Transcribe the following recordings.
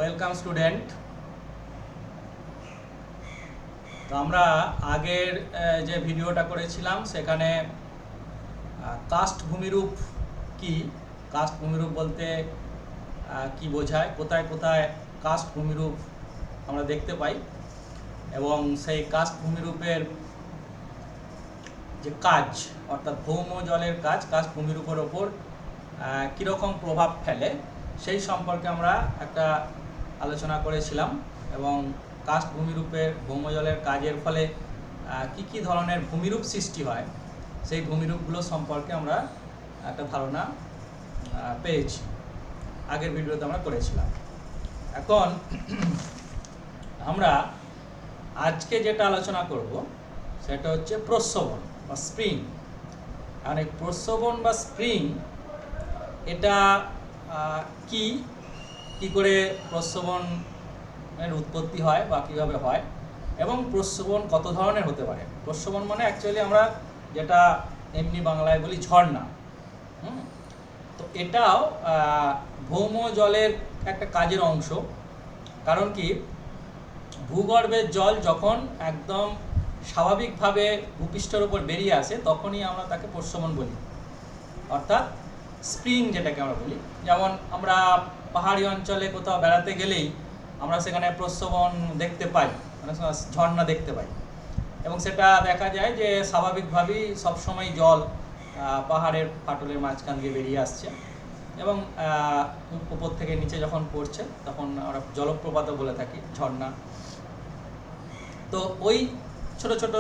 Welcome student. তো আমরা আগের যে ভিডিওটা করেছিলাম সেখানে কাস্ট ভূমিরূপ কি, কাস্ট ভূমিরূপ বলতে কি বোঝায়, কোথায় কোথায় কাস্ট ভূমিরূপ আমরা দেখতে পাই এবং সেই কাস্ট ভূমিরূপের যে কাজ অর্থাৎ ভৌম জলের কাজ কাস্ট ভূমিরূপের ওপর কীরকম প্রভাব ফেলে সেই সম্পর্কে আমরা একটা আলোচনা করেছিলাম এবং কাস্ট ভূমিরূপের ভৌম জলের কাজের ফলে কি কি ধরনের ভূমিরূপ সৃষ্টি হয় সেই ভূমিরূপগুলো সম্পর্কে আমরা একটা ধারণা পেয়েছি, আগের ভিডিওতে আমরা করেছিলাম। এখন আমরা আজকে যেটা আলোচনা করব সেটা হচ্ছে প্রস্রবণ বা স্প্রিং। আর এই প্রস্রবণ বা স্প্রিং এটা কি করে প্রস্রবণের উৎপত্তি হয় বা কীভাবে হয় এবং প্রস্রবণ কত ধরনের হতে পারে। প্রস্রবণ মানে অ্যাকচুয়ালি আমরা যেটা এমনি বাংলায় বলি ঝর্ণা। তো এটাও ভৌম জলের একটা কাজের অংশ। কারণ কি, ভূগর্ভের জল যখন একদম স্বাভাবিকভাবে ভূপৃষ্ঠের উপর বেরিয়ে আসে তখনই আমরা তাকে প্রস্রবণ বলি, অর্থাৎ স্প্রিং যেটাকে আমরা বলি। যেমন আমরা পাহাড়ি অঞ্চলে কোথাও বেড়াতে গেলেই আমরা সেখানে প্রস্রবণ দেখতে পাই, অনেক সময় ঝর্ণা দেখতে পাই এবং সেটা দেখা যায় যে স্বাভাবিকভাবেই সবসময় জল পাহাড়ের ফাটলের মাঝখান দিয়ে বেরিয়ে আসছে এবং উপর থেকে নিচে যখন পড়ছে তখন আমরা জলপ্রপাতও বলে থাকি, ঝর্ণা। তো ওই ছোট ছোট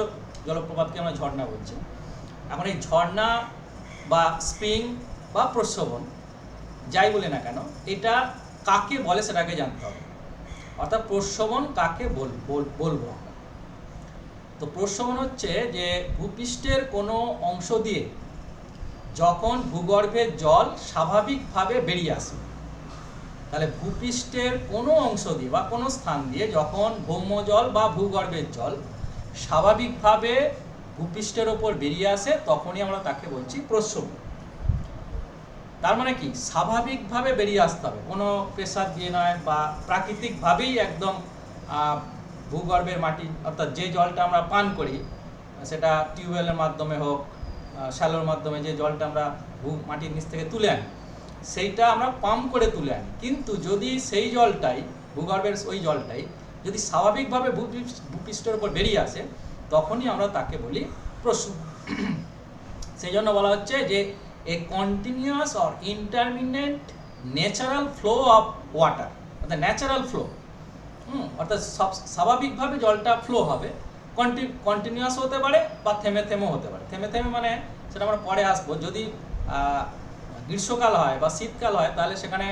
জলপ্রপাতকে আমরা ঝর্ণা বলছি। এখন এই ঝর্ণা বা স্প্রিং বা প্রস্রবণ যাই বলি না কেন, এটা কাকে বলে সেটাকে জানতে হবে, অর্থাৎ প্রস্রবণ কাকে বলবো। তো প্রস্রবণ হচ্ছে যে ভূপৃষ্ঠের কোনো অংশ দিয়ে যখন ভূগর্ভের জল স্বাভাবিকভাবে বেরিয়ে আসে, তাহলে ভূপৃষ্ঠের কোনো অংশ দিয়ে বা কোনো স্থান দিয়ে যখন ভৌম জল বা ভূগর্ভের জল স্বাভাবিকভাবে ভূপৃষ্ঠের ওপর বেরিয়ে আসে তখনই আমরা তাকে বলছি প্রস্রবণ। তার মানে কি, স্বাভাবিকভাবে বেরিয়ে আসতে হবে, কোনো প্রেসার দিয়ে নয় বা প্রাকৃতিকভাবেই একদম ভূগর্ভের মাটি অর্থাৎ যে জলটা আমরা পান করি সেটা টিউবওয়েলের মাধ্যমে হোক, শ্যালোর মাধ্যমে যে জলটা আমরা মাটির নিচ থেকে তুলে আনি সেইটা আমরা পাম্প করে তুলে আনি, কিন্তু যদি সেই জলটাই ভূগর্ভের ওই জলটাই যদি স্বাভাবিকভাবে ভূপৃষ্ঠের উপর বেরিয়ে আসে তখনই আমরা তাকে বলি প্রস্রবণ। সেই জন্য বলা হচ্ছে যে a continuous or intermittent natural flow of water, অর্থাৎ ন্যাচারাল ফ্লো, অর্থাৎ স্বাভাবিকভাবে জলটা ফ্লো হবে, কন্টিনিউয়াস হতে পারে বা থেমে থেমেও হতে পারে। থেমে থেমে মানে সেটা আমরা পরে আসবো। যদি গ্রীষ্মকাল হয় বা শীতকাল হয় তাহলে সেখানে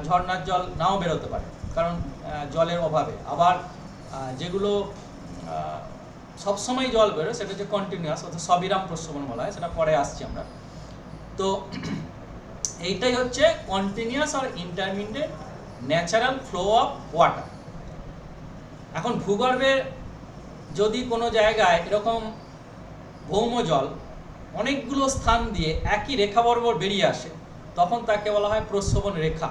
ঝর্ণার জল নাও বেরোতে পারে কারণ জলের অভাবে। আবার যেগুলো সবসময় জল বেরোয় সেটা হচ্ছে কন্টিনিউয়াস, অর্থাৎ সবিরাম প্রস্রবণ বলা হয়, সেটা পরে আসছি আমরা। তো এইটাই হচ্ছে কন্টিনিউয়াস আর intermediate natural flow of water. এখন ভূগর্ভে যদি কোনো জায়গায় এরকম ভৌম জল অনেকগুলো স্থান দিয়ে একই রেখা বরাবর বেরিয়ে আসে তখন তাকে বলা হয় প্রস্রবণ রেখা।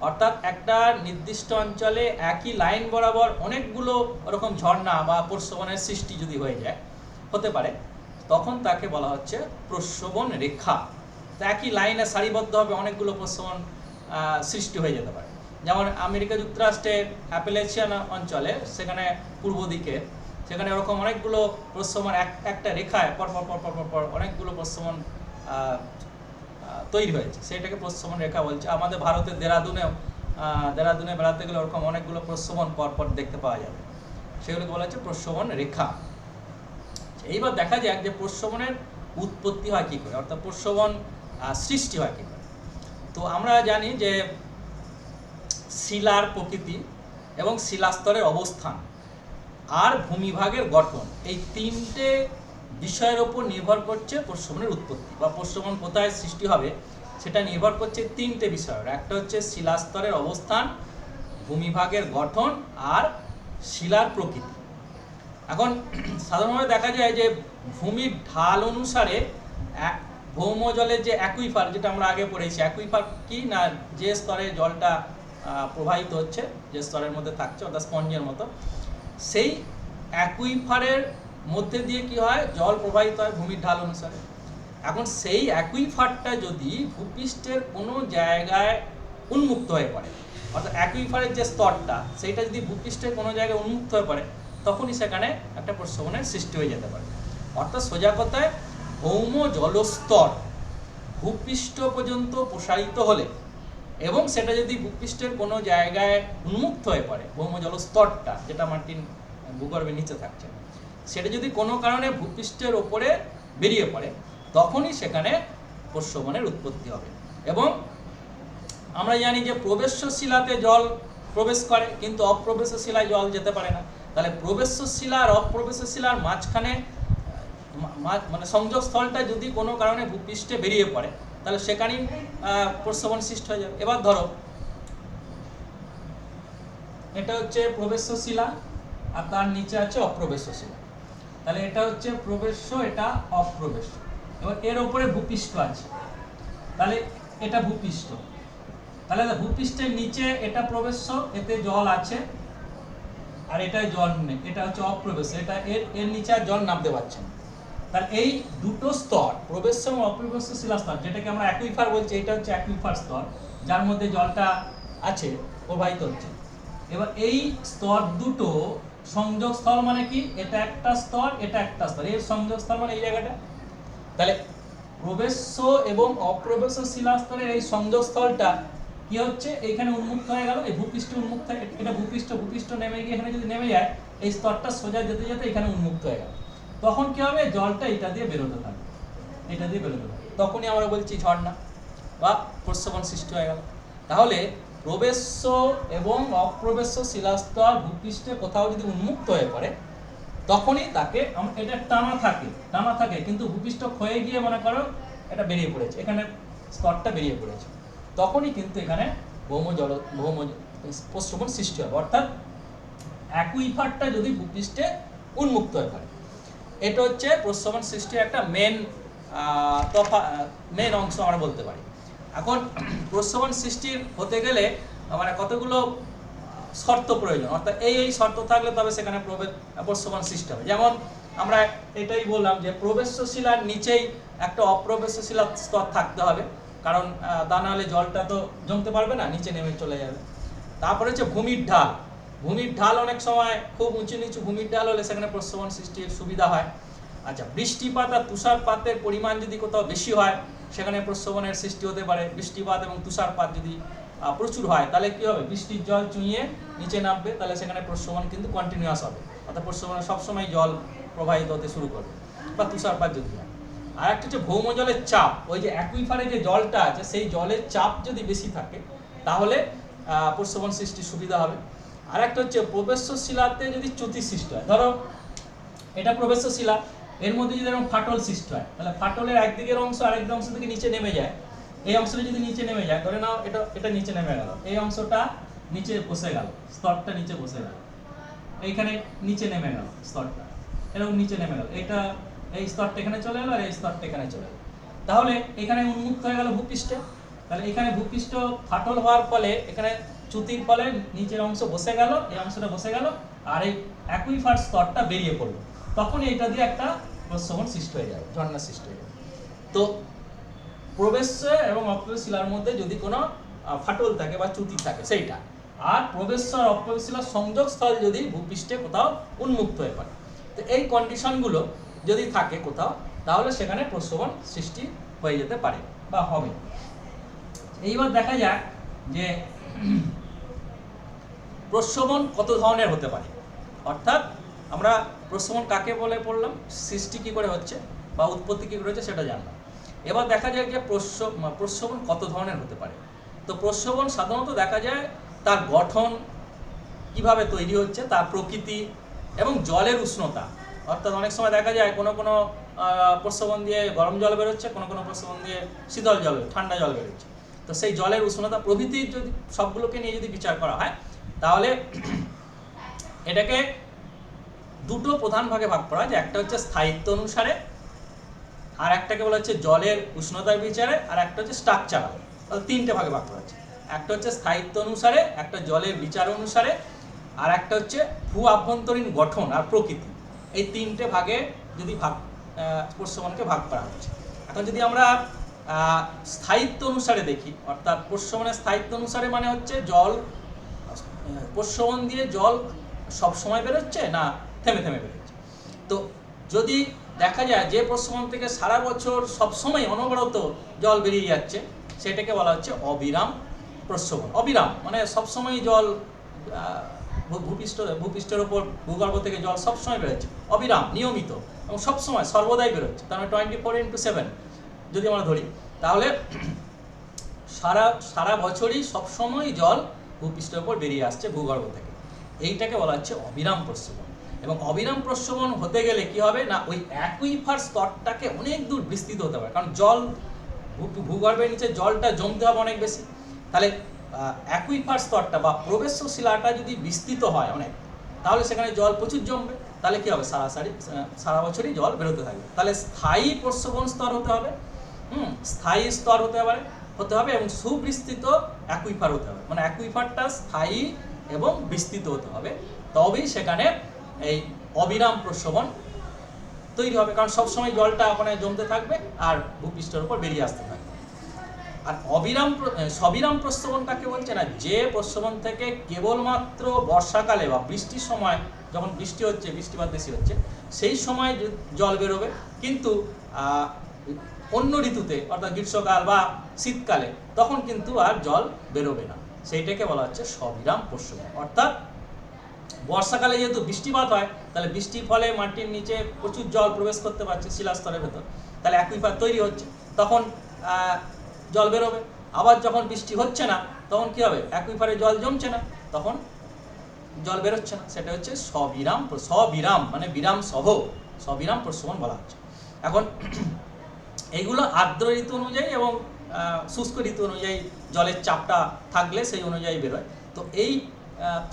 অর্থাৎ একটা নির্দিষ্ট অঞ্চলে একই লাইন বরাবর অনেকগুলো এরকম ঝর্ণা বা প্রস্রবণের সৃষ্টি যদি হতে পারে তখন তাকে বলা হচ্ছে প্রস্রবণ রেখা। তো একই লাইনে সারিবদ্ধভাবে অনেকগুলো প্রস্রবণ সৃষ্টি হয়ে যেতে পারে। যেমন আমেরিকা যুক্তরাষ্ট্রের অ্যাপেলেচিয়ান অঞ্চলে, সেখানে পূর্ব দিকে, সেখানে ওরকম অনেকগুলো প্রস্রবণ একটা রেখায় পর অনেকগুলো প্রস্রবণ তৈরি হয়েছে, সেটাকে প্রস্রবণ রেখা বলছে। আমাদের ভারতের দেরাদুনে বেড়াতে গেলে ওরকম অনেকগুলো প্রস্রবণ পরপর দেখতে পাওয়া যাবে, সেগুলোকে বলা হচ্ছে প্রস্রবণ রেখা। এইবার দেখা যাক যে প্রস্রবণের উৎপত্তি হয় কী করে, অর্থাৎ প্রস্রবণ সৃষ্টি হয় কী করে। তো আমরা জানি যে শিলার প্রকৃতি এবং শিলাস্তরের অবস্থান আর ভূমিভাগের গঠন, এই তিনটে বিষয়ের ওপর নির্ভর করছে প্রস্রবণের উৎপত্তি বা প্রস্রবণ কোথায় সৃষ্টি হবে সেটা নির্ভর করছে তিনটে বিষয়ের। একটা হচ্ছে শিলাস্তরের অবস্থান, ভূমিভাগের গঠন আর শিলার প্রকৃতি। এখন সাধারণভাবে দেখা যায় যে ভূমির ঢাল অনুসারে ভৌম জলের যে অ্যাকুইফার, যেটা আমরা আগে পড়েছি, অ্যাকুইফার কি না, যে স্তরে জলটা প্রবাহিত হচ্ছে, যে স্তরের মধ্যে থাকছে অর্থাৎ স্পঞ্জের মতো, সেই অ্যাকুইফারের মধ্যে দিয়ে কি হয়, জল প্রবাহিত হয় ভূমির ঢাল অনুসারে। এখন সেই অ্যাকুইফারটা যদি ভূপৃষ্ঠের কোনো জায়গায় উন্মুক্ত হয়ে পড়ে, অর্থাৎ অ্যাকুইফারের যে স্তরটা সেইটা যদি ভূপৃষ্ঠের কোনো জায়গায় উন্মুক্ত হয়ে পড়ে, তখনই সেখানে একটা প্রস্রবণের সৃষ্টি হয়ে যেতে পারে। অর্থাৎ সোজা কথায় ভৌম জলস্তর ভূপৃষ্ঠ পর্যন্ত প্রসারিত হলে এবং সেটা যদি ভূপৃষ্ঠের কোনো জায়গায় উন্মুক্ত হয়ে পড়ে, ভৌম জলস্তরটা যেটা মাটির ভূগর্ভের নিচে থাকছে, সেটা যদি কোনো কারণে ভূপৃষ্ঠের ওপরে বেরিয়ে পড়ে, তখনই সেখানে প্রস্রবণের উৎপত্তি হবে। এবং আমরা জানি যে প্রবেশ্য শিলাতে জল প্রবেশ করে, কিন্তু অপ্রবেশ্য শিলায় জল যেতে পারে না। তাহলে প্রবেশ্য শিলা আর অপ্রবেশ্য শিলার মাঝখানে মানে সংযোগস্থলটা যদি কোনো কারণে ভূপৃষ্ঠে বেরিয়ে পড়ে, তাহলে সেখানেই প্রস্রবণ সৃষ্টি হয়ে যাবে। এবার ধরো এটা হচ্ছে প্রবেশ্য শিলা আর তার নিচে আছে অপ্রবেশ্য শিলা। তাহলে এটা হচ্ছে প্রবেশ্য, এটা অপ্রবেশ্য। এবার এর উপরে ভূপৃষ্ঠ আছে, তাহলে এটা ভূপৃষ্ঠ। তাহলে ভূপৃষ্ঠের নিচে এটা প্রবেশ্য, এতে জল আছে, আর এটায় জল নেই, এটা হচ্ছে অপ্রবেশ্য, এটা এর নিচে আর জল নামতে পারছে না। তাহলে এই দুটো স্তর, প্রবেশ্য এবং অপ্রবেশ্য শিলা স্তর, যেটাকে আমরা অ্যাকুইফার বলছি, এটা হচ্ছে অ্যাকুইফার স্তর, যার মধ্যে জলটা আছে, প্রবাহিত হচ্ছে। এবার এই স্তর দুটো সংযোগস্থল মানে কি, এটা একটা স্তর, এটা একটা স্তর, এর সংযোগস্থল মানে এই জায়গাটা। তাহলে প্রবেশ্য এবং অপ্রবেশ্য শিলা স্তরের এই সংযোগস্থলটা কি হচ্ছে, এইখানে উন্মুক্ত হয়ে গেল, এই ভূপৃষ্ঠ উন্মুক্ত হয়ে, এটা ভূপৃষ্ঠ নেমে গিয়ে এখানে যদি নেমে যায়, এই স্তরটা সোজা যেতে যেতে এখানে উন্মুক্ত হয়ে গেল। তখন কি হবে, জলটা এটা দিয়ে বেরোতে থাকবে, এটা দিয়ে বেরোতে থাকবে, তখনই আমরা বলছি ঝর্ণা বা প্রস্রবণ সৃষ্টি হয়ে গেল। তাহলে প্রবেশ্য এবং অপ্রবেশ্য শিলাস্তর ভূপৃষ্ঠে কোথাও যদি উন্মুক্ত হয়ে পড়ে, তখনই তাকে এটা টানা থাকে, কিন্তু ভূপৃষ্ঠ ক্ষয়ে গিয়ে মনে করো এটা বেরিয়ে পড়েছে, এখানে স্তরটা বেরিয়ে পড়েছে, তখনই কিন্তু এখানে ভৌম প্রস্রবণ সৃষ্টি হবে। অর্থাৎ অ্যাকুইফারটা যদি ভূপৃষ্ঠে উন্মুক্ত হয়ে পড়ে, এটা হচ্ছে প্রস্রবণ সৃষ্টির একটা মেন অংশ আমরা বলতে পারি। এখন প্রস্রবণ সৃষ্টির হতে গেলে মানে কতগুলো শর্ত প্রয়োজন, অর্থাৎ এই শর্ত থাকলে তবে সেখানে প্রস্রবণ সৃষ্টি হবে। যেমন আমরা এটাই বললাম যে প্রবেশ্য শিলার নিচেই একটা অপ্রবেশ্য শিলার স্তর থাকতে হবে, কারণ তা না হলে জলটা তো জমতে পারবে না, নিচে নেমে চলে যাবে। তারপরে হচ্ছে ভূমির ঢাল, অনেক সময় খুব উঁচু নিচু ভূমির ঢাল হলে সেখানে প্রস্রবণ সৃষ্টির সুবিধা হয়। আচ্ছা, বৃষ্টিপাত আর তুষারপাতের পরিমাণ যদি কোথাও বেশি হয়, সেখানে প্রস্রবণের সৃষ্টি হতে পারে। বৃষ্টিপাত এবং তুষারপাত যদি প্রচুর হয়, তাহলে কি হবে, বৃষ্টির জল চুঁইয়ে নিচে নামবে, তাহলে সেখানে প্রস্রবণ কিন্তু কন্টিনিউয়াস হবে, অর্থাৎ প্রস্রবণে সবসময় জল প্রবাহিত হতে শুরু করবে। বা তুষারপাত যদি হয়। আর একটা হচ্ছে ভৌম জলের চাপ, ওই যে অ্যাকুইফারে যে জলটা আছে সেই জলের চাপ যদি বেশি থাকে, তাহলে প্রস্রবণ সৃষ্টির সুবিধা হবে। আর একটা হচ্ছে প্রবেশ্য শিলাতে যদি চ্যুতি সৃষ্টি হয়, ধরো এটা প্রবেশ্য শিলা, এর মধ্যে যদি এরকম ফাটল সৃষ্টি হয়, তাহলে ফাটলের একদিকের অংশ আরেক অংশ থেকে নিচে নেমে যায়, এই অংশটা যদি নিচে নেমে যায়, ধরে নাও এটা নিচে নেমে গেল, এই অংশটা নিচে বসে গেল, স্তরটা নিচে বসে গেল, এইখানে নিচে নেমে গেল স্তরটা, এরকম নিচে নেমে গেল, এই স্তরটা এখানে চলে গেল আর এই স্তরটা এখানে চলে গেল, তাহলে এখানে উন্মুক্ত হয়ে গেল ভূপৃষ্ঠে। তাহলে এখানে ভূপৃষ্ঠ ফাটল হওয়ার ফলে এখানে চ্যুতির ফলে নিচের অংশ বসে গেল, এই অংশটা বসে গেল, আর এই অ্যাকুইফার স্তরটা বেরিয়ে পড়লো, তখন এইটা দিয়ে একটা প্রস্রবণ সৃষ্টি হয়ে যাবে, ঝর্ণা সৃষ্টি হয়ে যাবে। তো প্রবেশ্য এবং অপ্রবেশ্য শিলার মধ্যে যদি কোনো ফাটল থাকে বা চ্যুতি থাকে সেইটা, আর প্রবেশ্য আর অপ্রবেশ্য শিলার সংযোগস্থল যদি ভূপৃষ্ঠে কোথাও উন্মুক্ত হয়ে পড়ে, তো এই কন্ডিশনগুলো যদি থাকে কোথাও, তাহলে সেখানে প্রস্রবণ সৃষ্টি হয়ে যেতে পারে বা হবে। এইবার দেখা যাক যে প্রস্রবণ কত ধরনের হতে পারে, অর্থাৎ আমরা প্রস্রবণ কাকে বলে পড়লাম, সৃষ্টি কী করে হচ্ছে বা উৎপত্তি কী করে হচ্ছে সেটা জানলাম। এবার দেখা যায় যে প্রস্রবণ কত ধরনের হতে পারে। তো প্রস্রবণ সাধারণত দেখা যায় তার গঠন কিভাবে তৈরি হচ্ছে, তার প্রকৃতি এবং জলের উষ্ণতা, অর্থাৎ অনেক সময় দেখা যায় কোনো প্রস্রবণ দিয়ে গরম জল বেরোচ্ছে, কোনো প্রস্রবণ দিয়ে শীতল জল, ঠান্ডা জল বেরোচ্ছে। তো সেই জলের উষ্ণতা প্রভৃতির যদি সবগুলোকে নিয়ে যদি বিচার করা হয়, তাহলে এটাকে দুটো প্রধান ভাগে ভাগ করা হয়। একটা হচ্ছে স্থায়িত্ব অনুসারে, আর একটাকে বলা হচ্ছে জলের উষ্ণতার বিচারে, আর একটা হচ্ছে স্ট্রাকচারাল। তিনটে ভাগে ভাগ করা হচ্ছে। একটা হচ্ছে স্থায়িত্ব অনুসারে, একটা জলের বিচার অনুসারে, আর একটা হচ্ছে ভূ আভ্যন্তরীণ গঠন আর প্রকৃতি। এই তিনটে ভাগে যদি প্রস্রবণকে ভাগ করা হচ্ছে। এখন যদি আমরা স্থায়িত্ব অনুসারে দেখি, অর্থাৎ প্রস্রবণের স্থায়িত্ব অনুসারে মানে হচ্ছে জল প্রস্রবণ দিয়ে জল সব সময় বেরোচ্ছে না থেমে থেমে বেরোচ্ছে। তো যদি দেখা যায় যে প্রস্রবণ থেকে সারা বছর সবসময় অনবরত জল বেরিয়ে যাচ্ছে, সেটাকে বলা হচ্ছে অবিরাম প্রস্রবণ। অবিরাম মানে সবসময় জল ভূপৃষ্ঠের ওপর ভূগর্ভ থেকে জল সবসময় বেরোচ্ছে, অবিরাম, নিয়মিত এবং সবসময় সর্বদাই বেরোচ্ছে। তার মানে 24/7 যদি আমরা ধরি, তাহলে সারা বছরই সবসময় জল ভূপৃষ্ঠের ওপর বেরিয়ে আসছে ভূগর্ভ থেকে। এইটাকে বলা হচ্ছে অবিরাম প্রস্রবণ। এবং অবিরাম প্রস্রবণ হতে গেলে কি হবে না, ওই অ্যাকুইফার স্তরটাকে অনেক দূর বিস্তৃত হতে হবে, কারণ জল ভূগর্ভের নিচে জলটা জমতে হবে অনেক বেশি। তাহলে অ্যাকুইফার স্তরটা বা প্রবেশ্য শিলাটা যদি বিস্তৃত হয় অনেক, তাহলে সেখানে জল প্রচুর জমবে। তাহলে কি হবে, সারা বছরই জল বেরোতে থাকবে। তাহলে স্থায়ী প্রস্রবণ স্তর হতে হবে, স্থায়ী স্তর হতে হবে এবং সুবিস্তৃত অ্যাকুইফার হতে হবে। মানে অ্যাকুইফারটা স্থায়ী এবং বিস্তৃত হতে হবে, তবেই সেখানে এই অবিরাম প্রস্রবণ তৈরি হবে, কারণ সবসময় জলটা ওখানে জমতে থাকবে আর ভূপৃষ্ঠের উপর বেরিয়ে আসতে থাকবে। আর সবিরাম প্রস্রবণ কাকে বলছে না, যে প্রস্রবণ থেকে কেবলমাত্র বর্ষাকালে বা বৃষ্টির সময়, যখন বৃষ্টি হচ্ছে, বৃষ্টিপাত বেশি হচ্ছে, সেই সময় জল বেরোবে, কিন্তু অন্য ঋতুতে অর্থাৎ গ্রীষ্মকাল বা শীতকালে তখন কিন্তু আর জল বেরোবে না। সেইটাকে বলা হচ্ছে সবিরাম প্রস্রবণ। অর্থাৎ বর্ষাকালে যেহেতু বৃষ্টিপাত হয়, তাহলে বৃষ্টির ফলে মাটির নিচে প্রচুর জল প্রবেশ করতে পারছে শিলাস্তরের ভেতর, তাহলে অ্যাকুইফার তৈরি হচ্ছে, তখন জল বেরোবে। আবার যখন বৃষ্টি হচ্ছে না, তখন কি হবে, অ্যাকুইফারে জল জমছে না, তখন জল বেরোচ্ছে না। সেটা হচ্ছে সবিরাম মানে বিরাম সহ সবিরাম প্রস্রবণ বলা হচ্ছে। এখন এইগুলো আর্দ্র ঋতু অনুযায়ী এবং শুষ্ক ঋতু অনুযায়ী জলের চাপটা থাকলে সেই অনুযায়ী বেরোয়। তো এই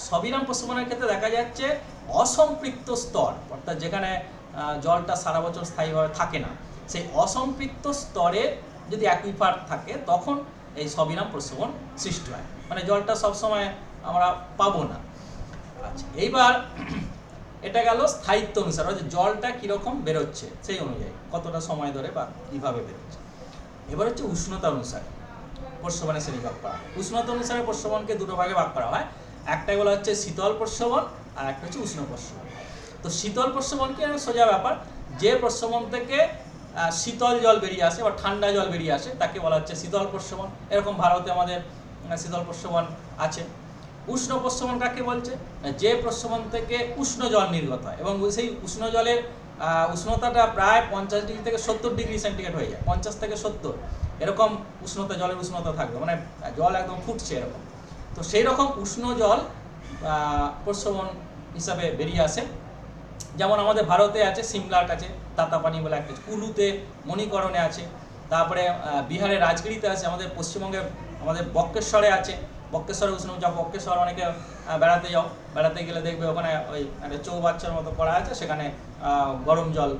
সবিরাম প্রস্রবণের ক্ষেত্রে দেখা যাচ্ছে অসম্পৃক্ত স্তর, অর্থাৎ যেখানে জলটা সারা বছর স্থায়ীভাবে থাকে না, সেই অসম্পৃক্ত স্তরে যদি অ্যাকুইফার থাকে, তখন এই সবিরাম প্রস্রবণ সৃষ্টি হয়, মানে জলটা সবসময় আমরা পাবো না। আচ্ছা, এইবার এটা গেল স্থায়িত্ব অনুসারে, যে জলটা কীরকম বেরোচ্ছে সেই অনুযায়ী, কতটা সময় ধরে বা কীভাবে বেরোচ্ছে। এবার হচ্ছে উষ্ণতা অনুসারে প্রস্রবণের শ্রেণীভাগ করা। উষ্ণতা অনুসারে প্রস্রবণকে দুটো ভাগে ভাগ করা হয়, একটাই বলা হচ্ছে শীতল প্রস্রবণ আর একটা হচ্ছে উষ্ণ প্রস্রবণ। তো শীতল প্রস্রবণ কি, সোজা ব্যাপার, যে প্রস্রবণ থেকে শীতল জল বেরিয়ে আসে বা ঠান্ডা জল বেরিয়ে আসে তাকে বলা হচ্ছে শীতল প্রস্রবণ। এরকম ভারতে আমাদের শীতল প্রস্রবণ আছে। উষ্ণ প্রস্রবণ কাকে বলছে, যে প্রস্রবণ থেকে উষ্ণ জল নির্গত হয় এবং সেই উষ্ণ জলের উষ্ণতাটা প্রায় 50 ডিগ্রি থেকে 70 ডিগ্রি সেন্টিগ্রেড হয়ে যায়, 50 থেকে 70 এরকম উষ্ণতা, জলের উষ্ণতা থাকবে, মানে জল একদম ফুটছে এরকম। তো সেই রকম উষ্ণ জল প্রস্রবণ হিসাবে বেরিয়ে আসে। যেমন আমাদের ভারতে আছে সিমলার কাছে তাতাপানি বলে একটা, কুলুতে মণিকরণে আছে, তারপরে বিহারের রাজগিরিতে আছে, আমাদের পশ্চিমবঙ্গে আমাদের বক্রেশ্বরে আছে। বক্রেশ্বরে উষ্ণ, যা বক্রেশ্বর অনেকে বেড়াতে গেলে দেখবে ওখানে ওই একটা চৌবাচ্চার মতো করা আছে, সেখানে গরম জল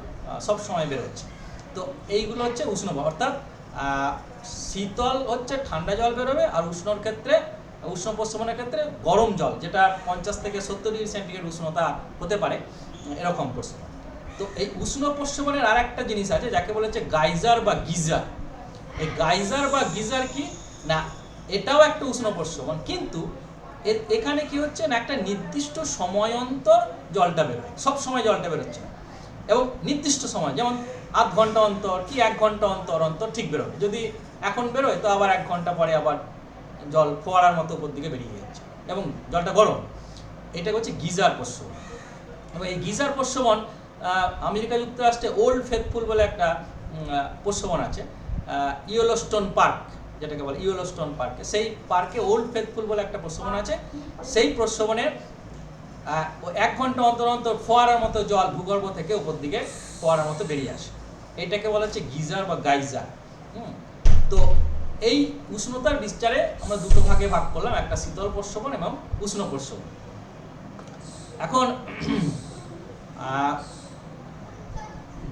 সব সময় বেরোচ্ছে। তো এইগুলো হচ্ছে উষ্ণ, অর্থাৎ শীতল হচ্ছে ঠান্ডা জল বেরোবে, আর উষ্ণর ক্ষেত্রে, উষ্ণ প্রস্রবণের ক্ষেত্রে গরম জল, যেটা 50 থেকে 70 ডিগ্রি সেন্টিগ্রেড উষ্ণতা হতে পারে, এরকম প্রস্রবণ। তো এই উষ্ণ প্রস্রবণের আর একটা জিনিস আছে যাকে বলেছে গাইজার বা গিজার। এই গাইজার বা গিজার কি না, এটাও একটা উষ্ণ প্রস্রবণ, কিন্তু এখানে কি হচ্ছে না, একটা নির্দিষ্ট সময় অন্তর জলটা বেরোয়, সব সময় জলটা বেরোচ্ছে না, এবং নির্দিষ্ট সময়, যেমন আধ ঘন্টা অন্তর কি 1 ঘন্টা অন্তর অন্তর ঠিক বেরোবে। যদি এখন বেরোয় তো আবার 1 ঘন্টা পরে আবার জল ফোয়ারার মতো উপর দিকে বেরিয়ে যাচ্ছে এবং জলটা গরম। এটা হচ্ছে গিজার প্রস্রবণ। এবং এই গিজার প্রস্রবণ আমেরিকা যুক্তরাষ্ট্রে ওল্ড ফেথফুল বলে একটা প্রস্রবণ আছে, ইয়েলোস্টোন পার্ক যেটাকে বলে, ইয়েলোস্টোন পার্কে, সেই পার্কে ওল্ড ফেথফুল বলে একটা প্রস্রবণ আছে। সেই প্রস্রবণের 1 ঘন্টা অন্তর অন্তর ফোয়ারার মতো জল ভূগর্ভ থেকে উপর দিকে ফোয়ারার মতো বেরিয়ে আসে। এটাকে বলা হচ্ছে গিজার বা গাইজার। তো এই উষ্ণতার বিস্তারে আমরা দুটো ভাগে ভাগ করলাম, একটা শীতল প্রস্রবণ এবং উষ্ণ প্রস্রবণ। এখন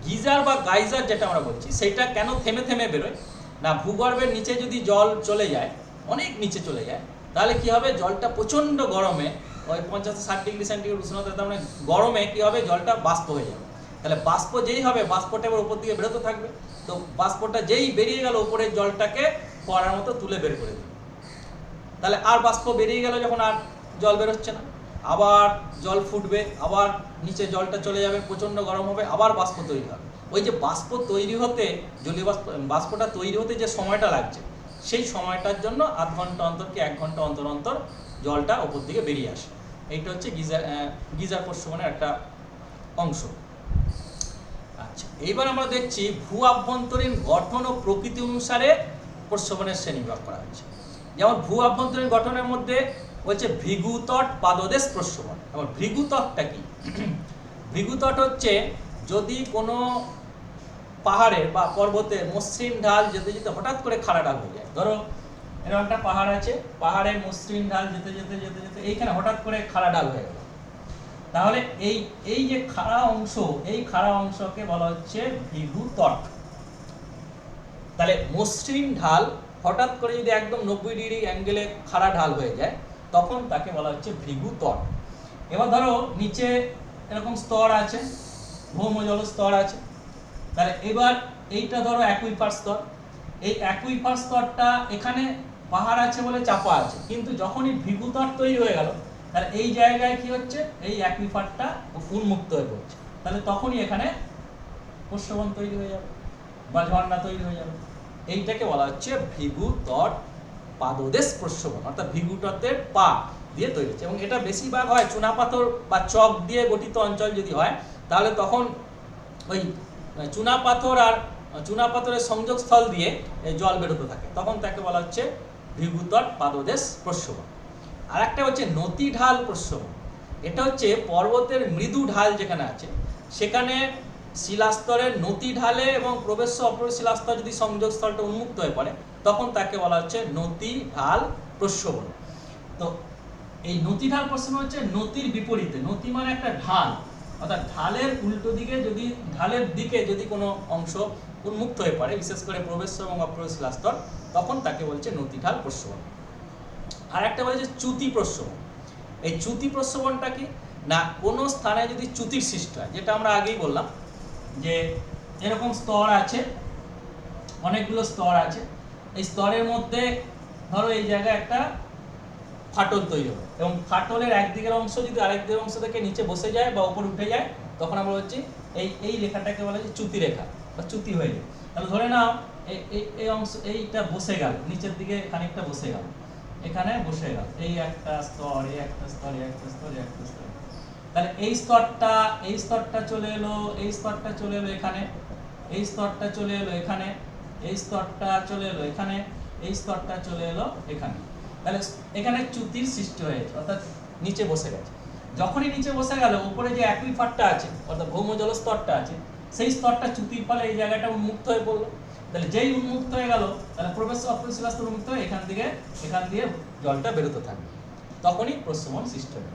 গিজার বা গাইজার যেটা আমরা বলছি, সেটা কেন থেমে থেমে বেরোয় না, ভূগর্ভের নিচে যদি জল চলে যায়, অনেক নিচে চলে যায়, তাহলে কি হবে, জলটা প্রচণ্ড গরমে, ওই 50-60 ডিগ্রি সেন্টিগ্রেড উষ্ণতা, তার মানে গরমে কি হবে, জলটা বাষ্প হয়ে যাবে। তাহলে বাষ্প যেই হবে, বাষ্পটা এবার উপর দিকে বেরোতে থাকবে, তো বাষ্পটা যেই বেরিয়ে গেল উপরের জলটাকে ফোয়ারার মতো তুলে বের করে দেবে। তাহলে আর বাষ্প বেরিয়ে গেল যখন, আর জল বেরোচ্ছে না, আবার জল ফুটবে, আবার নিচে জলটা চলে যাবে, প্রচণ্ড গরম হবে, আবার বাষ্প তৈরি হবে। ওই যে বাষ্প তৈরি হতে, জলীয় বাষ্পটা তৈরি হতে যে সময়টা লাগছে, সেই সময়টার জন্য আধ ঘন্টা অন্তর কি 1 ঘন্টা অন্তর অন্তর জলটা ওপর দিকে বেরিয়ে আসে। এইটা হচ্ছে গিজার প্রস্রবণের একটা অংশ। আচ্ছা, এইবার আমরা দেখছি ভূ আভ্যন্তরীণ গঠন ও প্রকৃতি অনুসারে প্রস্রবণের শ্রেণীবিভাগ করা হয়েছে। যেমন ভূ আভ্যন্তরীণ গঠনের মধ্যে হচ্ছে ভৃগুতট পাদদেশ প্রস্রবণ। এবং ভৃগুতটটা কি? ভৃগুতট হচ্ছে যদি কোনো পাহাড়ের বা পর্বতের মসৃণ ঢাল যেতে যেতে হঠাৎ করে খাড়া ঢাল হয়ে যায়। ধরো এরকম একটা পাহাড় আছে, পাহাড়ের মসৃণ ঢাল যেতে যেতে যেতে যেতে এইখানে হঠাৎ করে খাড়া ঢাল হয়ে গেল, তাহলে এই যে খাড়া অংশ, এই খাড়া অংশকে বলা হচ্ছে ভৃগুতট। তাহলে মসৃণ ঢাল হঠাৎ করে যদি একদম 90 ডিগ্রি অ্যাঙ্গেলে খাড়া ঢাল হয়ে যায়, তখন তাকে বলা হচ্ছে ভৃগুতট। এবার ধরো নিচে এরকম স্তর আছে, ভৌমজল স্তর আছে, তাহলে এবার এইটা ধরো অ্যাকুইফার স্তর। এই অ্যাকুইফার স্তরটা এখানে পাহাড় আছে বলে চাপা আছে, কিন্তু যখনই ভৃগুতট তৈরি হয়ে গেল, তাহলে এই জায়গায় কি হচ্ছে, এই অ্যাকুইফারটা উন্মুক্ত হয়ে পড়ছে, তাহলে তখনই এখানে প্রস্রবণ তৈরি হয়ে যাবে বা ঝর্ণা তৈরি হয়ে যাবে। এইটাকে বলা হচ্ছে ভৃগুতট পাদদেশ প্রস্রবণ, অর্থাৎ ভৃগুতটের পা দিয়ে তৈরি হচ্ছে। এবং এটা বেশিরভাগ হয় চুনাপাথর বা চক দিয়ে গঠিত অঞ্চল যদি হয়, তাহলে তখন ওই চুনাপাথর আর চুনাপাথরের সংযোগস্থল দিয়ে জল বেরোতে থাকে, তখন তাকে বলা হচ্ছে ভৃগুতট পাদদেশ প্রস্রবণ। আর একটা হচ্ছে নতি ঢাল প্রস্রবণ। এটা হচ্ছে পর্বতের মৃদু ঢাল যেখানে আছে, সেখানে শিলাস্তরের নতি ঢালে এবং প্রবেশ্য অপর শিলাস্তর যদি সংযোগস্থলটা উন্মুক্ত হয়ে পড়ে, তখন তাকে বলা হচ্ছে নতি ঢাল প্রস্রবণ। তো এই নতি ঢাল প্রস্রবণ হচ্ছে নতির বিপরীতে, নতি মানে একটা ঢাল, অর্থাৎ ঢালের উল্টো দিকে যদি, ঢালের দিকে যদি কোনো অংশ উন্মুক্ত হয়ে পড়ে, বিশেষ করে প্রবেশ্য এবং অপ্রবেশ্য শিলাস্তর, তখন তাকে বলছে নতি ঢাল প্রস্রবণ। আর একটা বলে যে চ্যুতি প্রস্রবণ। এই চ্যুতি প্রস্রবণটা কি না, কোনো স্থানে যদি চ্যুতির সৃষ্টি হয়, যেটা আমরা আগেই বললাম যে এরকম স্তর আছে, অনেকগুলো স্তর আছে, এই স্তরের মধ্যে ধরো এই জায়গায় একটা ফাটল তৈরি হবে, এবং ফাটলের একদিকের অংশ যদি আরেক দিকের অংশ থেকে নিচে বসে যায় বা উপরে উঠে যায়, তখন আমরা বলছি এই রেখাটাকে বলা হচ্ছে চ্যুতি রেখা বা চ্যুতি হয়ে যায়। তাহলে ধরে নাও এই অংশ, এইটা বসে গেল, নিচের দিকে খানিকটা বসে গেল, এখানে বসে গেল, এই একটা স্তর, এই একটা স্তর, এই একটা স্তর, এই একটা স্তর, তাহলে এই স্তরটা চলে এলো, এই স্তরটা চলে এলো এখানে, এই স্তরটা চলে এলো এখানে, এই স্তরটা চলে এলো এখানে, এই স্তরটা চলে এলো এখানে। তাহলে এখানে চ্যুতির সৃষ্টি হয়েছে, অর্থাৎ নিচে বসে গেছে। যখনই নিচে বসে গেল, উপরে যে অ্যাকুইফারটা আছে অর্থাৎ ভৌমজল স্তরটা আছে, সেই স্তরটা চ্যুতির ফলে এই জায়গাটা উন্মুক্ত হয়ে পড়লো। তাহলে যেই উন্মুক্ত হয়ে গেল, তাহলে প্রবেশ্য অপ্রবেশ্য শিলাস্তর উন্মুক্ত হয়ে এখান দিয়ে জলটা বেরোতে থাকবে, তখনই প্রস্রবণ সৃষ্টি হবে।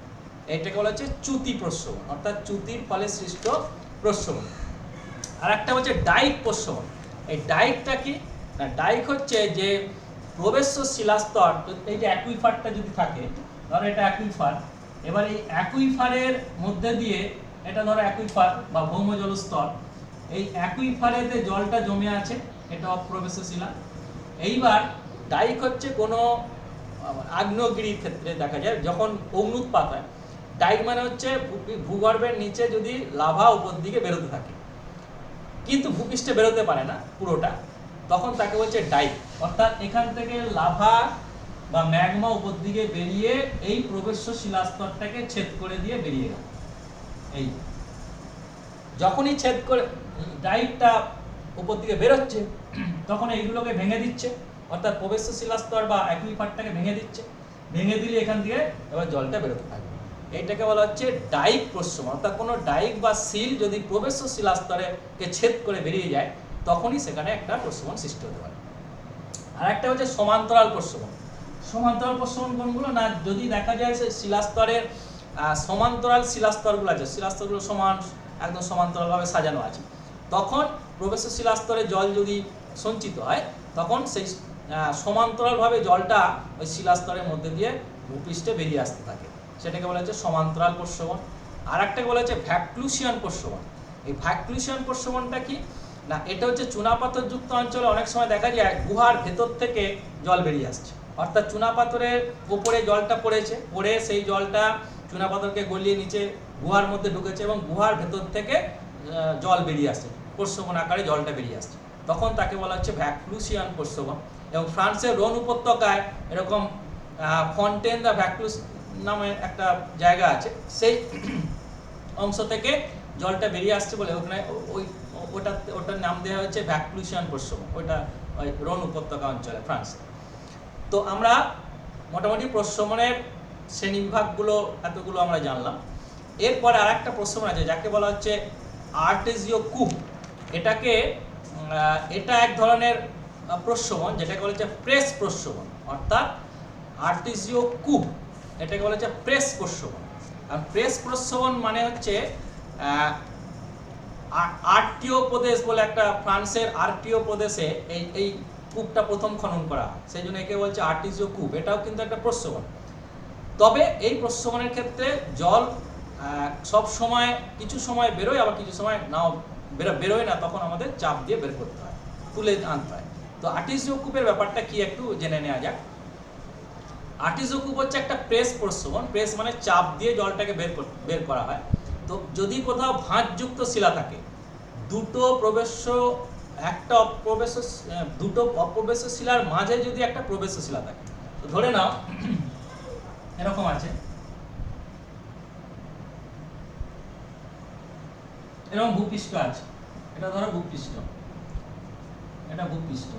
এইটাকে বলা হচ্ছে চ্যুতি প্রস্রবণ, অর্থাৎ চ্যুতির ফলে সৃষ্ট প্রস্রবণ। আর একটা হচ্ছে ডাইক প্রস্রবণ। এই ডাইকটা কি না, ডাইক হচ্ছে যে প্রবেশ্য শিলাস্তর, এই যে অ্যাকুইফারটা যদি থাকে, ধরো এটা অ্যাকুইফার, এবার এই অ্যাকুইফারের মধ্যে দিয়ে, এটা ধরো অ্যাকুইফার বা ভৌমজল স্তর, এই অ্যাকুইফারেতে জলটা জমে আছে, এটা অপ্রবেশ্য শিলা। এইবার ডাইক হচ্ছে কোনো আগ্নেয়গিরির ক্ষেত্রে দেখা যায় যখন অগ্নুৎপাত হয়, ডাইক মানে হচ্ছে ভূগর্ভের নিচে যদি লাভা উপর দিকে বেরোতে থাকে, কিন্তু ভূপৃষ্ঠে বেরোতে পারে না পুরোটা, তখন তাকে বলছে ডাইক। অর্থাৎ এখান থেকে লাভা বা ম্যাগমা উপর দিকে বেরিয়ে এই প্রবেশ্য শিলাস্তরটাকে ছেদ করে দিয়ে বেরিয়ে গেল। এই যখনই ছেদ করে ডাইকটা উপর দিকে বেরোচ্ছে, তখন এইগুলোকে ভেঙে দিচ্ছে, অর্থাৎ প্রবেশ্য শিলাস্তর বা অ্যাকুইফারটাকে ভেঙে দিচ্ছে, ভেঙে দিলে এখান দিয়ে এবার জলটা বেরোতে থাকবে। এইটাকে বলা হচ্ছে ডাইক প্রস্রবণ। অর্থাৎ কোনো ডাইক বা সিল যদি প্রবেশ্য শিলাস্তরকে ছেদ করে বেরিয়ে যায়, তখনই সেখানে একটা প্রস্রবণ সৃষ্টি হতে পারে। আর একটা হচ্ছে সমান্তরাল প্রস্রবণ। সমান্তরাল প্রস্রবণ কোনগুলো না, যদি দেখা যায় যে শিলাস্তরের সমান্তরাল শিলাস্তরগুলো আছে, শিলাস্তরগুলো সমান, একদম সমান্তরালভাবে সাজানো আছে, তখন প্রবেশ্য শিলাস্তরে জল যদি সঞ্চিত হয়, তখন সেই সমান্তরালভাবে জলটা ওই শিলাস্তরের মধ্যে দিয়ে ভূপৃষ্ঠে বেরিয়ে আসতে থাকে, সেটাকে বলা হচ্ছে সমান্তরাল প্রস্রবণ। আর একটাকে বলা হচ্ছে ভ্যাকলুসিয়ান প্রস্রবণ। এই ভ্যাকলুসিয়ান প্রস্রবণটা কি না, এটা হচ্ছে চুনাপাথরযুক্ত অঞ্চলে অনেক সময় দেখা যায় গুহার ভেতর থেকে জল বেরিয়ে আসছে, অর্থাৎ চুনাপাথরের উপরে জলটা পড়ে সেই জলটা চুনাপাথরকে গলিয়ে নিচে গুহার মধ্যে ঢুকেছে এবং গুহার ভেতর থেকে জল বেরিয়ে আসছে, প্রস্রবণ আকারে জলটা বেরিয়ে আসছে, তখন তাকে বলা হচ্ছে ভ্যাকলুসিয়ান প্রস্রবণ। এবং ফ্রান্সের রোন উপত্যকায় এরকম ফন্টেন দ্য ভ্যাকলুস নামে একটা জায়গা আছে, সেই অংশ থেকে জলটা বেরিয়ে আসছে বলে ওখানে ওটার নাম দেওয়া হচ্ছে ভ্যাকলুসিয়ান প্রস্রবণ, ওইটা ওই রোন উপত্যকা অঞ্চলে ফ্রান্সে। তো আমরা মোটামুটি প্রস্রবণের শ্রেণীবিভাগগুলো এতগুলো আমরা জানলাম। এরপরে আর একটা প্রস্রবণ আছে যাকে বলা হচ্ছে আর্টেজিও কূপ। এটা এক ধরনের প্রস্রবণ যেটাকে বলা হচ্ছে প্রেস প্রস্রবণ, অর্থাৎ আর্টেজিও কূপ এটাকে বলা হচ্ছে প্রেস প্রস্রবণ। আর প্রেস প্রস্রবণ মানে হচ্ছে আর্টিও প্রদেশ বলে একটা ফ্রান্সের আর্টিও প্রদেশে এই কূপটা প্রথম খনন করা হয়, সেই জন্য একে বলছে আর্টিজিও কূপ। এটাও কিন্তু একটা প্রস্রবণ, তবে এই প্রস্রবণের ক্ষেত্রে জল সব সময় কিছু সময় বেরোয়, আবার কিছু সময় নাও বেরোয় না, তখন আমাদের চাপ দিয়ে বের করতে হয়, তুলে আনতে হয়। তো আর্টিজিও কূপের ব্যাপারটা কি একটু জেনে নেওয়া যাক। আর্টিজিও কূপ হচ্ছে একটা প্রেস প্রস্রবণ। প্রেস মানে চাপ দিয়ে জলটাকে বের করা হয়। তো যদি কোথাও ভাঁজযুক্ত শিলা থাকে, দুটো অপ্রবেশ্য শিলার মাঝে যদি একটা প্রবেশ্য শিলা থাকে, তো ধরে নাও এরকম আছে, এরকম ভূপৃষ্ঠ আছে, এটা ধরো ভূপৃষ্ঠ, এটা ভূপৃষ্ঠ।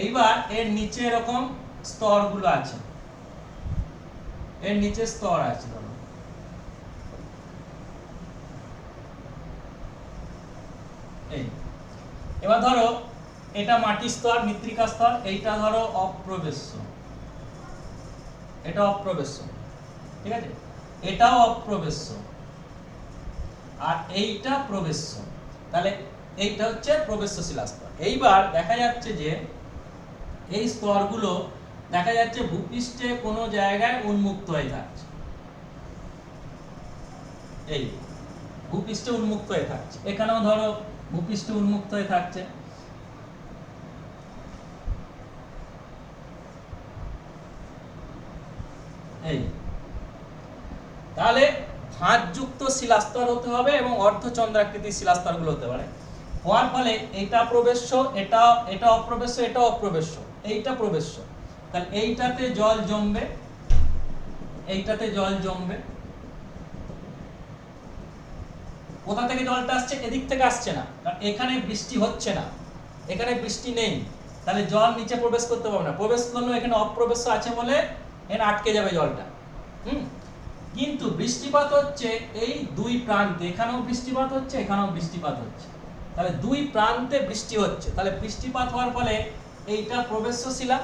এইবার এর নিচে এরকম স্তরগুলো আছে, এর নিচে স্তর আছে ধরো, এই এবার ধরো এটা মাটি স্তর, মৃত্তিকা স্তর, এইটা ধরো অপ্রবেশ্য, এটা অপ্রবেশ্য, ঠিক আছে, এটাও অপ্রবেশ্য, আর এইটা প্রবেশ্য। তাহলে এইটা হচ্ছে প্রবেশ্য শিলা স্তর। এইবার দেখা যাচ্ছে যে এই স্তরগুলো দেখা যাচ্ছে ভূপৃষ্ঠে কোনো জায়গায় উন্মুক্ত হয়ে থাকছে, এই ভূপৃষ্ঠে উন্মুক্ত হয়ে থাকছে, এখানেও ধরো ভূপৃষ্ঠে উন্মুক্ত হয়ে থাকছে। এই তাহলে ভাঁজযুক্ত শিলাস্তর হতে হবে এবং অর্ধচন্দ্রাকৃতির শিলাস্তরগুলো হতে পারে। হওয়ার ফলে এটা প্রবেশ্য, এটা অপ্রবেশ্য, এটা অপ্রবেশ্য, এইটা প্রবেশ্য। তাহলে এইটাতে জল জমবে, এইটাতে জল জমবে। কোথা থেকে জলটা আসছে? এদিক থেকে আসছে না, কারণ এখানে বৃষ্টি হচ্ছে না, এখানে বৃষ্টি নেই, তাহলে জল নিচে প্রবেশ করতে পারবে না। প্রবেশ করলেও এখানে অপ্রবেশ্য আছে বলে এখানে আটকে যাবে জলটা। কিন্তু বৃষ্টিপাত হচ্ছে এই দুই প্রান্তে, এখানেও বৃষ্টিপাত হচ্ছে, এখানেও বৃষ্টিপাত হচ্ছে, তাহলে দুই প্রান্তে বৃষ্টি হচ্ছে। তাহলে বৃষ্টিপাত হওয়ার ফলে এইটা প্রবেশ্য শিলা,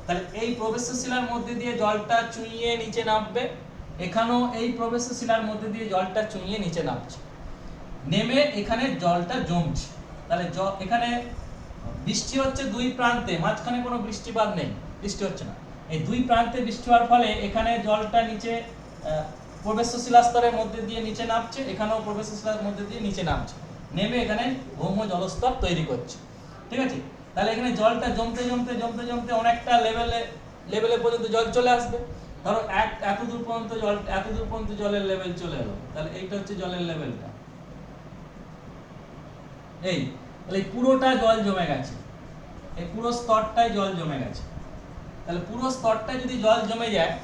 তাহলে এই প্রবেশ্য শিলার মধ্যে দিয়ে জলটা চুইয়ে নিচে নামবে, এখানেও এই প্রবেশ্য শিলার মধ্যে দিয়ে জলটা চুইয়ে নিচে নামছে, নেমে এখানে জলটা জমছে। তাহলে এখানে বৃষ্টি হচ্ছে দুই প্রান্তে, মাঝখানে কোনো বৃষ্টিপাত নেই, বৃষ্টি হচ্ছে না। এই দুই প্রান্তে বৃষ্টি হওয়ার ফলে এখানে জলটা নিচে প্রবেশ্য শিলাস্তরের মধ্যে দিয়ে নিচে নামছে, এখানেও প্রবেশ্য শিলার মধ্যে দিয়ে নিচে নামছে, নেমে এখানে ভৌম জলস্তর তৈরি করছে, ঠিক আছে। তাহলে এখানে জলটা জমতে জমতে জমতে জমতে অনেকটা লেভেলে পর্যন্ত জল চলে আসবে। ধরো এত দূর পর্যন্ত জলের লেভেল চলে এলো, তাহলে এইটা হচ্ছে জলের লেভেলটা, এই তাহলে পুরোটা জল জমে গেছে, এই পুরো স্তরটাই জল জমে গেছে। তাহলে পুরো স্তরটা যদি জল জমে যায়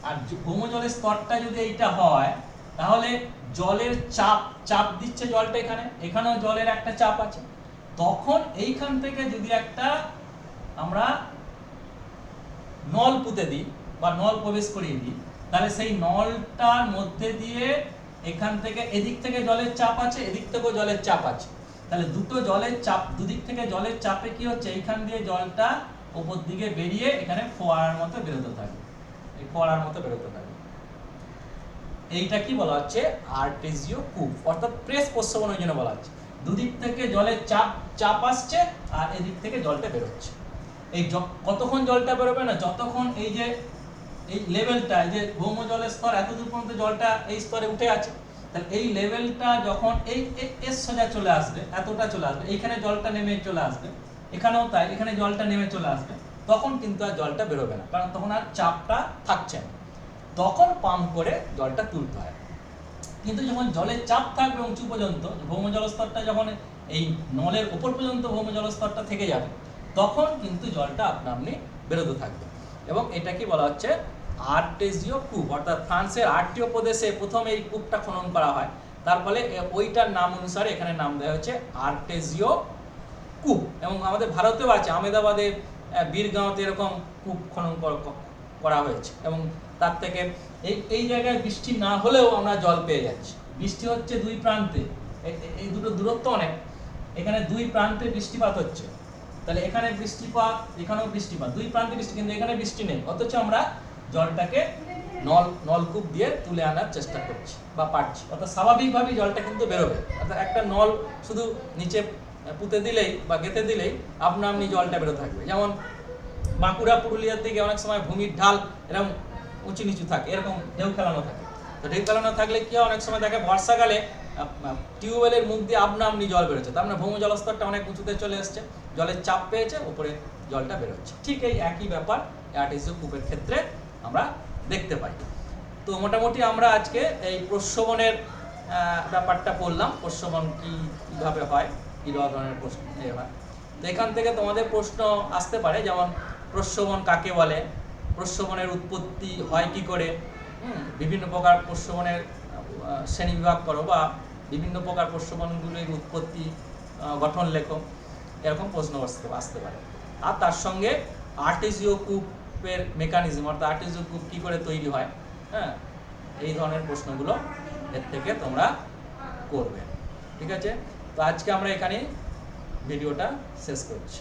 আর ভৌমজলের স্তরটা যদি এইটা হয়, তাহলে জলের চাপ দিচ্ছে জলটা, এখানেও জলের একটা চাপ আছে। তখন এইখান থেকে যদি একটা আমরা নল পুঁতে দিই বা নল প্রবেশ করিয়ে দিই, তাহলে সেই নলটার মধ্যে দিয়ে এখান থেকে এদিক থেকে জলের চাপ আছে, এদিক থেকেও জলের চাপ আছে, তাহলে দুদিক থেকে জলের চাপে কি হচ্ছে, এইখান দিয়ে জলটা উপর দিকে বেরিয়ে এখানে ফোয়ারার মতো বেরোতে থাকে, এই ফোয়ারার মতো বেরোতে থাকে। এইটা কি বলা হচ্ছে? আর্টেজিও কূপ, অর্থাৎ প্রেস প্রস্রবণের জন্য বলা হচ্ছে। দুদিক থেকে জলের চাপ আসছে আর এদিক থেকে জলটা বেরোচ্ছে। এই কতক্ষণ জলটা বেরোবে না, যতক্ষণ এই যে এই লেভেলটা, এই যে ভৌম জলের স্তর এতদূর পর্যন্ত জলটা এই স্তরে উঠে আছে, তাহলে এই লেভেলটা যখন এই এর সোজা চলে আসবে, এতটা চলে আসবে, এইখানে জলটা নেমে চলে আসবে, এখানেও তাই, এখানে জলটা নেমে চলে আসবে, তখন কিন্তু আর জলটা বেরোবে না, কারণ তখন আর চাপটা থাকছে না। তখন পাম্প করে জলটা তুলতে হয়। কিন্তু যখন জলের চাপ থাকবে উঁচু পর্যন্ত, ভৌম জলস্তরটা যখন এই নলের উপর পর্যন্ত ভৌম জলস্তরটা থেকে যাবে, তখন কিন্তু জলটা আপনা আপনি বেরোতে থাকবে। এবং এটা কি বলা হচ্ছে, আর্টেজিও কূপ, অর্থাৎ ফ্রান্সের আর্টীয় প্রদেশে প্রথম এই কূপটা খনন করা হয়, তার ফলে ওইটার নাম অনুসারে এখানে নাম দেওয়া হচ্ছে আর্টেজিও কূপ। এবং আমাদের ভারতেও আছে, আহমেদাবাদে, বীরগাঁওতে এরকম কূপ খনন করা হয়েছে। এবং তার থেকে এই জায়গায় বৃষ্টি না হলেও আমরা জল পেয়ে যাচ্ছি। বৃষ্টি হচ্ছে দুই প্রান্তে, এই দুটো দূরত্ব অনেক, এখানে দুই প্রান্তে বৃষ্টিপাত হচ্ছে, তাহলে এখানে বৃষ্টিপাত, এখানেও বৃষ্টিপাত, দুই প্রান্তে বৃষ্টি, কিন্তু এখানে বৃষ্টি নেই, অথচ আমরা জলটাকে নলকূপ দিয়ে তুলে আনার চেষ্টা করছি বা পারছি, অর্থাৎ স্বাভাবিকভাবেই জলটা কিন্তু বেরোবে। অর্থাৎ একটা নল শুধু নিচে পুঁতে দিলেই বা গেঁথে দিলেই আপনা আপনি জলটা বেরোতে থাকবে। যেমন বাঁকুড়া, পুরুলিয়ার দিকে অনেক সময় ভূমির ঢাল এরকম উঁচু নিচু থাকে, এরকম ঢেউ খেলানো থাকে। তো ঢেউ খেলানো থাকলে কি হয়, অনেক সময় দেখে বর্ষাকালে টিউবওয়েলের মুখ দিয়ে আপনা আপনি জল বেরোচ্ছে, তার মানে ভৌম জলস্তরটা অনেক উঁচুতে চলে এসছে, জলের চাপ পেয়েছে, উপরে জলটা বেরোচ্ছে। ঠিক এই একই ব্যাপার আর্টেজিও কূপের ক্ষেত্রে আমরা দেখতে পাই। তো মোটামুটি আমরা আজকে এই প্রস্রবণের ব্যাপারটা পড়লাম, প্রস্রবণ কীভাবে হয়, কী ধরনের প্রশ্ন হয়। তো এখান থেকে তোমাদের প্রশ্ন আসতে পারে, যেমন প্রস্রবণ কাকে বলে, প্রস্রবণের উৎপত্তি হয় কি করে, বিভিন্ন প্রকার প্রস্রবণের শ্রেণীবিভাগ করো, বা বিভিন্ন প্রকার প্রস্রবণগুলির উৎপত্তি, গঠন লেখো, এরকম প্রশ্ন আসতে পারে। আর তার সঙ্গে আর্টেজিও কূপের মেকানিজম, অর্থাৎ আর্টেজিও কূপ কী করে তৈরি হয়, এই ধরনের প্রশ্নগুলো এর থেকে তোমরা করবে। ঠিক আছে, তো আজকে আমরা এখানেই ভিডিওটা শেষ করছি।